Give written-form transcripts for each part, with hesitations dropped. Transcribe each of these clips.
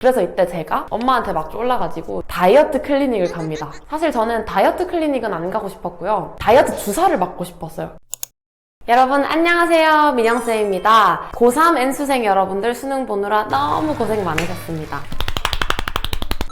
그래서 이때 제가 엄마한테 막 쫄라가지고 다이어트 클리닉을 갑니다. 사실 저는 다이어트 클리닉은 안 가고 싶었고요. 다이어트 주사를 맞고 싶었어요. 여러분 안녕하세요, 민영쌤입니다. 고3 N수생 여러분들 수능 보느라 너무 고생 많으셨습니다.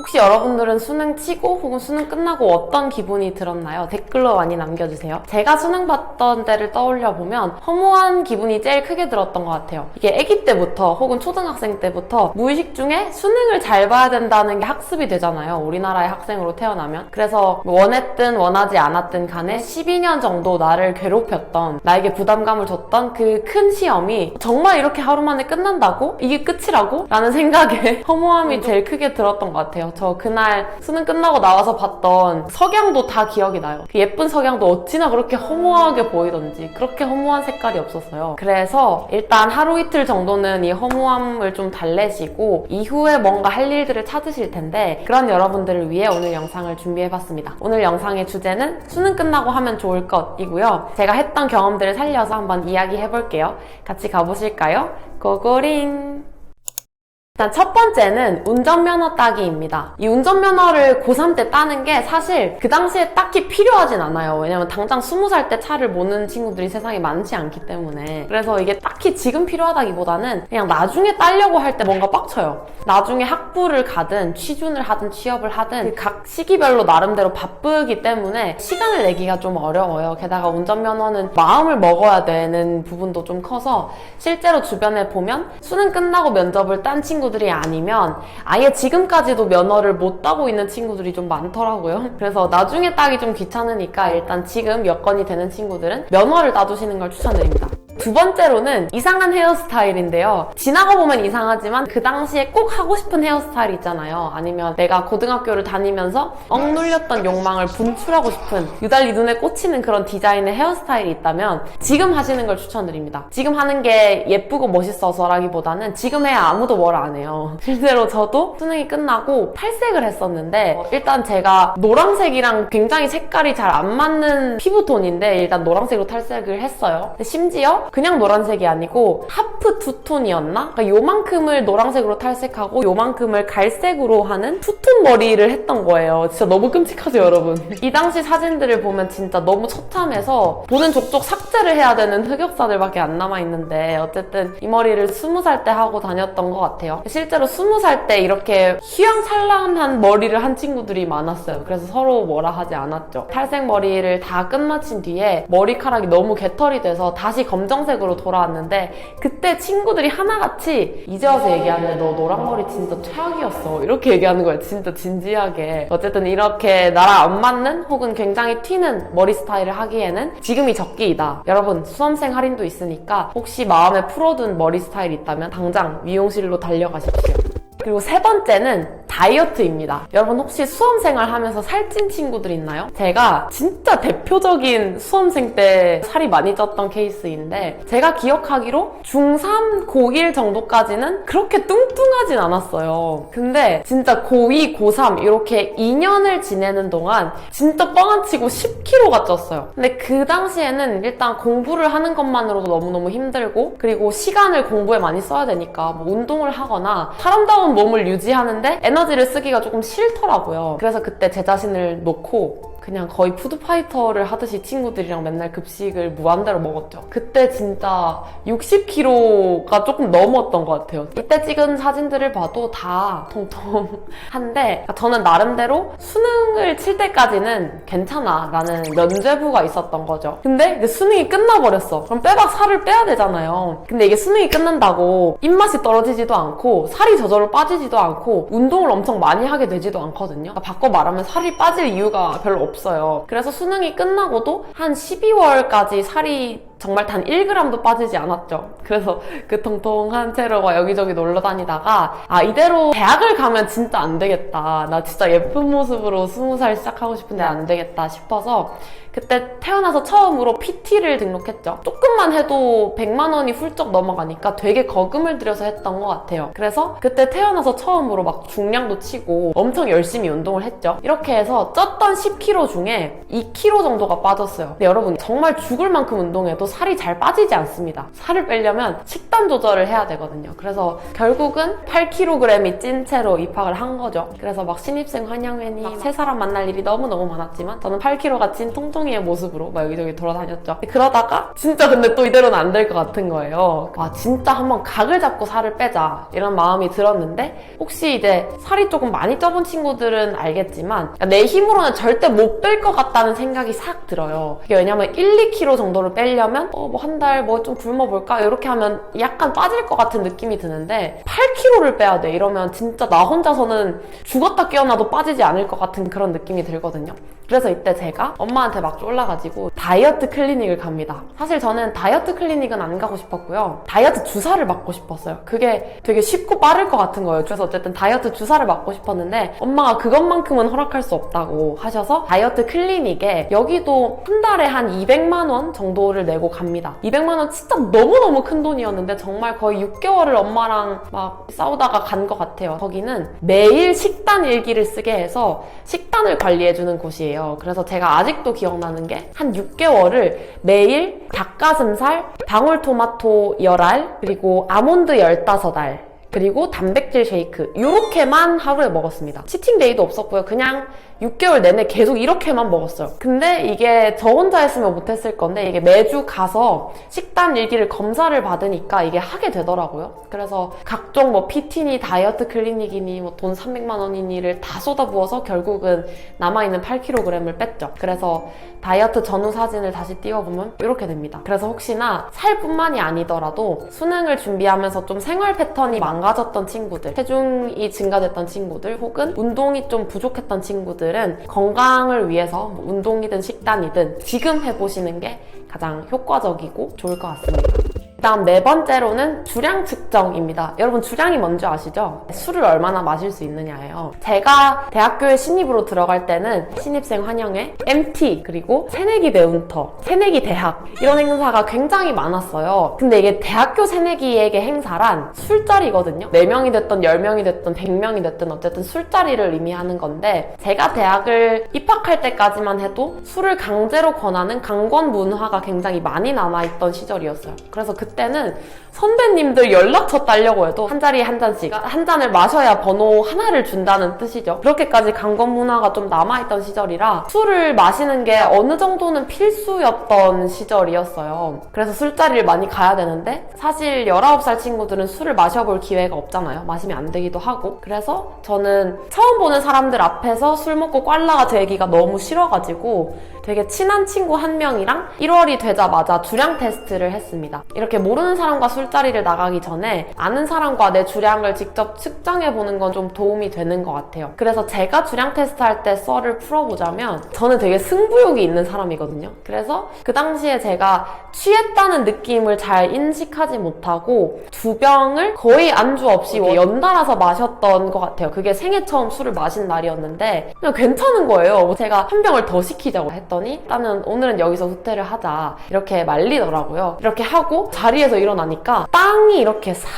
혹시 여러분들은 수능 치고 혹은 수능 끝나고 어떤 기분이 들었나요? 댓글로 많이 남겨주세요. 제가 수능 봤던 때를 떠올려보면 허무한 기분이 제일 크게 들었던 것 같아요. 이게 아기 때부터 혹은 초등학생 때부터 무의식 중에 수능을 잘 봐야 된다는 게 학습이 되잖아요. 우리나라의 학생으로 태어나면. 그래서 원했든 원하지 않았든 간에 12년 정도 나를 괴롭혔던, 나에게 부담감을 줬던 그 큰 시험이 정말 이렇게 하루 만에 끝난다고? 이게 끝이라고? 라는 생각에 허무함이 제일 크게 들었던 것 같아요. 저 그날 수능 끝나고 나와서 봤던 석양도 다 기억이 나요. 그 예쁜 석양도 어찌나 그렇게 허무하게 보이던지 그렇게 허무한 색깔이 없었어요. 그래서 일단 하루 이틀 정도는 이 허무함을 좀 달래시고 이후에 뭔가 할 일들을 찾으실 텐데, 그런 여러분들을 위해 오늘 영상을 준비해봤습니다. 오늘 영상의 주제는 수능 끝나고 하면 좋을 것이고요. 제가 했던 경험들을 살려서 한번 이야기해볼게요. 같이 가보실까요? 고고링! 일단 첫 번째는 운전면허 따기입니다. 이 운전면허를 고3 때 따는 게 사실 그 당시에 딱히 필요하진 않아요. 왜냐면 당장 20살 때 차를 모는 친구들이 세상에 많지 않기 때문에. 그래서 이게 딱히 지금 필요하다기보다는 그냥 나중에 따려고 할 때 뭔가 빡쳐요. 나중에 학부를 가든 취준을 하든 취업을 하든 각 시기별로 나름대로 바쁘기 때문에 시간을 내기가 좀 어려워요. 게다가 운전면허는 마음을 먹어야 되는 부분도 좀 커서 실제로 주변에 보면 수능 끝나고 면접을 딴 친구들이 아니면 아예 지금까지도 면허를 못 따고 있는 친구들이 좀 많더라고요. 그래서 나중에 따기 좀 귀찮으니까 일단 지금 여건이 되는 친구들은 면허를 따두시는 걸 추천드립니다. 두 번째로는 이상한 헤어스타일인데요. 지나고 보면 이상하지만 그 당시에 꼭 하고 싶은 헤어스타일 있잖아요. 아니면 내가 고등학교를 다니면서 억눌렸던 욕망을 분출하고 싶은, 유달리 눈에 꽂히는 그런 디자인의 헤어스타일이 있다면 지금 하시는 걸 추천드립니다. 지금 하는 게 예쁘고 멋있어서라기보다는 지금 해야 아무도 뭘 안 해요. 실제로 저도 수능이 끝나고 탈색을 했었는데 일단 제가 노란색이랑 굉장히 색깔이 잘 안 맞는 피부톤인데 일단 노란색으로 탈색을 했어요. 근데 심지어 그냥 노란색이 아니고 하프 투톤이었나? 그러니까 요만큼을 노란색으로 탈색하고 요만큼을 갈색으로 하는 투톤 머리를 했던 거예요. 진짜 너무 끔찍하죠, 여러분? 이 당시 사진들을 보면 진짜 너무 처참해서 보는 족족 삭제를 해야 되는 흑역사들밖에 안 남아있는데, 어쨌든 이 머리를 20살 때 하고 다녔던 것 같아요. 실제로 20살 때 이렇게 휘황찬란한 머리를 한 친구들이 많았어요. 그래서 서로 뭐라 하지 않았죠. 탈색 머리를 다 끝마친 뒤에 머리카락이 너무 개털이 돼서 다시 검정색으로 돌아왔는데, 그때 친구들이 하나같이 이제 와서 얘기하는데 너 노란머리 진짜 최악이었어 이렇게 얘기하는 거예요. 진짜 진지하게. 어쨌든 이렇게 나랑 안 맞는 혹은 굉장히 튀는 머리 스타일을 하기에는 지금이 적기이다. 여러분 수험생 할인도 있으니까 혹시 마음에 풀어둔 머리 스타일 있다면 당장 미용실로 달려가십시오. 그리고 세 번째는 다이어트입니다. 여러분 혹시 수험생활 하면서 살찐 친구들 있나요? 제가 진짜 대표적인 수험생 때 살이 많이 쪘던 케이스인데, 제가 기억하기로 중3, 고1 정도까지는 그렇게 뚱뚱하진 않았어요. 근데 진짜 고2, 고3 이렇게 2년을 지내는 동안 진짜 뻥 안 치고 10kg가 쪘어요. 근데 그 당시에는 일단 공부를 하는 것만으로도 너무너무 힘들고, 그리고 시간을 공부에 많이 써야 되니까 뭐 운동을 하거나 사람다운 몸을 유지하는데 에너지를 쓰기가 조금 싫더라고요. 그래서 그때 제 자신을 놓고 그냥 거의 푸드파이터를 하듯이 친구들이랑 맨날 급식을 무한대로 먹었죠. 그때 진짜 60kg가 조금 넘었던 것 같아요. 이때 찍은 사진들을 봐도 다 통통한데, 저는 나름대로 수능을 칠 때까지는 괜찮아 라는 면죄부가 있었던 거죠. 근데 이제 수능이 끝나버렸어. 그럼 빼박 살을 빼야 되잖아요. 근데 이게 수능이 끝난다고 입맛이 떨어지지도 않고 살이 저절로 빠지지도 않고 운동을 엄청 많이 하게 되지도 않거든요. 그러니까 바꿔 말하면 살이 빠질 이유가 별로 없어요. 그래서 수능이 끝나고도 한 12월까지 살이 정말 단 1g도 빠지지 않았죠. 그래서 그 통통한 채로 여기저기 놀러 다니다가 이대로 대학을 가면 진짜 안 되겠다. 나 진짜 예쁜 모습으로 20살 시작하고 싶은데 안 되겠다 싶어서 그때 태어나서 처음으로 PT를 등록했죠. 조금만 해도 100만 원이 훌쩍 넘어가니까 되게 거금을 들여서 했던 것 같아요. 그래서 그때 태어나서 처음으로 막 중량도 치고 엄청 열심히 운동을 했죠. 이렇게 해서 쪘던 10kg 중에 2kg 정도가 빠졌어요. 근데 여러분 정말 죽을 만큼 운동해도 살이 잘 빠지지 않습니다. 살을 빼려면 식단 조절을 해야 되거든요. 그래서 결국은 8kg이 찐 채로 입학을 한 거죠. 그래서 막 신입생 환영회니 새 사람 만날 일이 너무너무 많았지만 저는 8kg가 찐 통통이의 모습으로 막 여기저기 돌아다녔죠. 그러다가 진짜 근데 또 이대로는 안 될 것 같은 거예요. 아 진짜 한번 각을 잡고 살을 빼자 이런 마음이 들었는데, 혹시 이제 살이 조금 많이 쪄본 친구들은 알겠지만 내 힘으로는 절대 못 뺄 것 같다는 생각이 싹 들어요. 이게 왜냐면 1, 2kg 정도를 빼려면 뭐 한 달 뭐 좀 굶어볼까 이렇게 하면 약간 빠질 것 같은 느낌이 드는데 8kg를 빼야 돼 이러면 진짜 나 혼자서는 죽었다 깨어나도 빠지지 않을 것 같은 그런 느낌이 들거든요. 그래서 이때 제가 엄마한테 막 쫄라가지고 다이어트 클리닉을 갑니다. 사실 저는 다이어트 클리닉은 안 가고 싶었고요. 다이어트 주사를 맞고 싶었어요. 그게 되게 쉽고 빠를 것 같은 거예요. 그래서 어쨌든 다이어트 주사를 맞고 싶었는데 엄마가 그것만큼은 허락할 수 없다고 하셔서 다이어트 클리닉에, 여기도 한 달에 한 200만 원 정도를 내고 갑니다. 200만 원 진짜 너무너무 큰 돈이었는데 정말 거의 6개월을 엄마랑 막 싸우다가 간 것 같아요. 거기는 매일 식단 일기를 쓰게 해서 식단을 관리해주는 곳이에요. 그래서 제가 아직도 기억나는 게 한 6개월을 매일 닭가슴살, 방울토마토 10알, 그리고 아몬드 15알, 그리고 단백질 쉐이크 이렇게만 하루에 먹었습니다. 치팅데이도 없었고요. 그냥 6개월 내내 계속 이렇게만 먹었어요. 근데 이게 저 혼자 했으면 못했을 건데 이게 매주 가서 식단 일기를 검사를 받으니까 이게 하게 되더라고요. 그래서 각종 뭐 PT니 다이어트 클리닉이니 뭐 돈 300만 원이니를 다 쏟아부어서 결국은 남아있는 8kg을 뺐죠. 그래서 다이어트 전후 사진을 다시 띄워보면 이렇게 됩니다. 그래서 혹시나 살뿐만이 아니더라도 수능을 준비하면서 좀 생활 패턴이 망가졌던 친구들, 체중이 증가됐던 친구들, 혹은 운동이 좀 부족했던 친구들은 건강을 위해서 뭐 운동이든 식단이든 지금 해보시는 게 가장 효과적이고 좋을 것 같습니다. 그다음 네 번째로는 주량 측정입니다. 여러분 주량이 뭔지 아시죠? 술을 얼마나 마실 수 있느냐예요. 제가 대학교에 신입으로 들어갈 때는 신입생 환영회, MT, 그리고 새내기 배운터, 새내기 대학 이런 행사가 굉장히 많았어요. 근데 이게 대학교 새내기에게 행사란 술자리거든요. 4명이 됐든 10명이 됐든 100명이 됐든 어쨌든 술자리를 의미하는 건데, 제가 대학을 입학할 때까지만 해도 술을 강제로 권하는 강권 문화가 굉장히 많이 남아있던 시절이었어요. 그래서 그때는 선배님들 연락처 따려고 해도 한 자리에 한 잔씩, 한 잔을 마셔야 번호 하나를 준다는 뜻이죠. 그렇게까지 강권 문화가 좀 남아있던 시절이라 술을 마시는 게 어느 정도는 필수였던 시절이었어요. 그래서 술자리를 많이 가야 되는데 사실 19살 친구들은 술을 마셔볼 기회가 없잖아요. 마시면 안 되기도 하고. 그래서 저는 처음 보는 사람들 앞에서 술 먹고 꽐라가 되기가 너무 싫어가지고 되게 친한 친구 한 명이랑 1월이 되자마자 주량 테스트를 했습니다. 이렇게 모르는 사람과 술자리를 나가기 전에 아는 사람과 내 주량을 직접 측정해보는 건 좀 도움이 되는 것 같아요. 그래서 제가 주량 테스트 할 때 썰을 풀어보자면, 저는 되게 승부욕이 있는 사람이거든요. 그래서 그 당시에 제가 취했다는 느낌을 잘 인식하지 못하고 2병을 거의 안주 없이 연달아서 마셨던 것 같아요. 그게 생애 처음 술을 마신 날이었는데 그냥 괜찮은 거예요. 제가 한 병을 더 시키자고 했더니 나는 오늘은 여기서 후퇴를 하자 이렇게 말리더라고요. 이렇게 하고 자리에서 일어나니까 빵이 이렇게 싹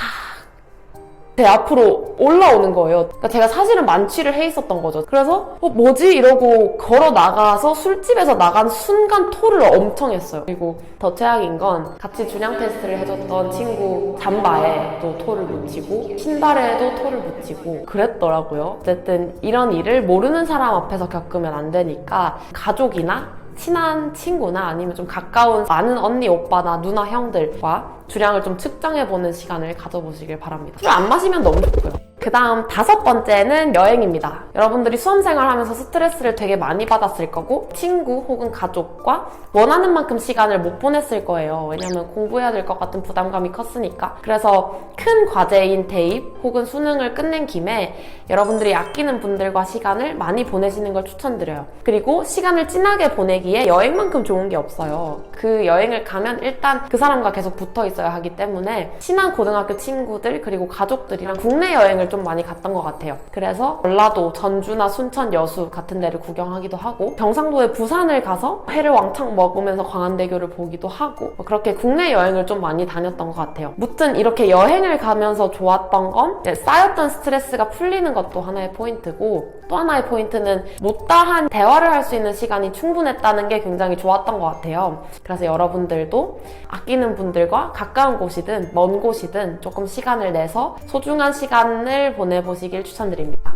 제 앞으로 올라오는 거예요. 그러니까 제가 사실은 만취를 해 있었던 거죠. 그래서 뭐지? 이러고 걸어 나가서 술집에서 나간 순간 토를 엄청 했어요. 그리고 더 최악인 건 같이 주량 테스트를 해줬던 친구 잠바에도 토를 묻히고 신발에도 토를 묻히고 그랬더라고요. 어쨌든 이런 일을 모르는 사람 앞에서 겪으면 안 되니까 가족이나 친한 친구나 아니면 좀 가까운 많은 언니, 오빠나 누나, 형들과 주량을 좀 측정해보는 시간을 가져보시길 바랍니다. 술 안 마시면 너무 좋고요. 그 다음 5번째는 여행입니다. 여러분들이 수험생활 하면서 스트레스를 되게 많이 받았을 거고 친구 혹은 가족과 원하는 만큼 시간을 못 보냈을 거예요. 왜냐면 공부해야 될 것 같은 부담감이 컸으니까. 그래서 큰 과제인 대입 혹은 수능을 끝낸 김에 여러분들이 아끼는 분들과 시간을 많이 보내시는 걸 추천드려요. 그리고 시간을 진하게 보내기에 여행만큼 좋은 게 없어요. 그 여행을 가면 일단 그 사람과 계속 붙어 있어야 하기 때문에 친한 고등학교 친구들 그리고 가족들이랑 국내 여행을 좀 많이 갔던 것 같아요. 그래서 전라도, 전주나 순천, 여수 같은 데를 구경하기도 하고 경상도의 부산을 가서 회를 왕창 먹으면서 광안대교를 보기도 하고 그렇게 국내 여행을 좀 많이 다녔던 것 같아요. 무튼 이렇게 여행을 가면서 좋았던 건 쌓였던 스트레스가 풀리는 것도 하나의 포인트고 또 하나의 포인트는 못다한 대화를 할 수 있는 시간이 충분했다는 게 굉장히 좋았던 것 같아요. 그래서 여러분들도 아끼는 분들과 가까운 곳이든 먼 곳이든 조금 시간을 내서 소중한 시간을 보내보시길 추천드립니다.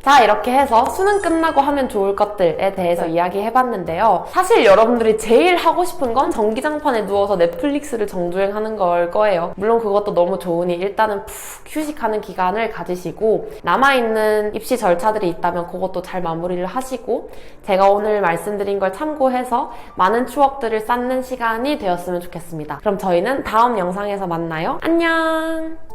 자, 이렇게 해서 수능 끝나고 하면 좋을 것들에 대해서 이야기해봤는데요. 사실 여러분들이 제일 하고 싶은 건 전기장판에 누워서 넷플릭스를 정주행하는 걸 거예요. 물론 그것도 너무 좋으니 일단은 푹 휴식하는 기간을 가지시고 남아있는 입시 절차들이 있다면 그것도 잘 마무리를 하시고 제가 오늘 말씀드린 걸 참고해서 많은 추억들을 쌓는 시간이 되었으면 좋겠습니다. 그럼 저희는 다음 영상에서 만나요. 안녕!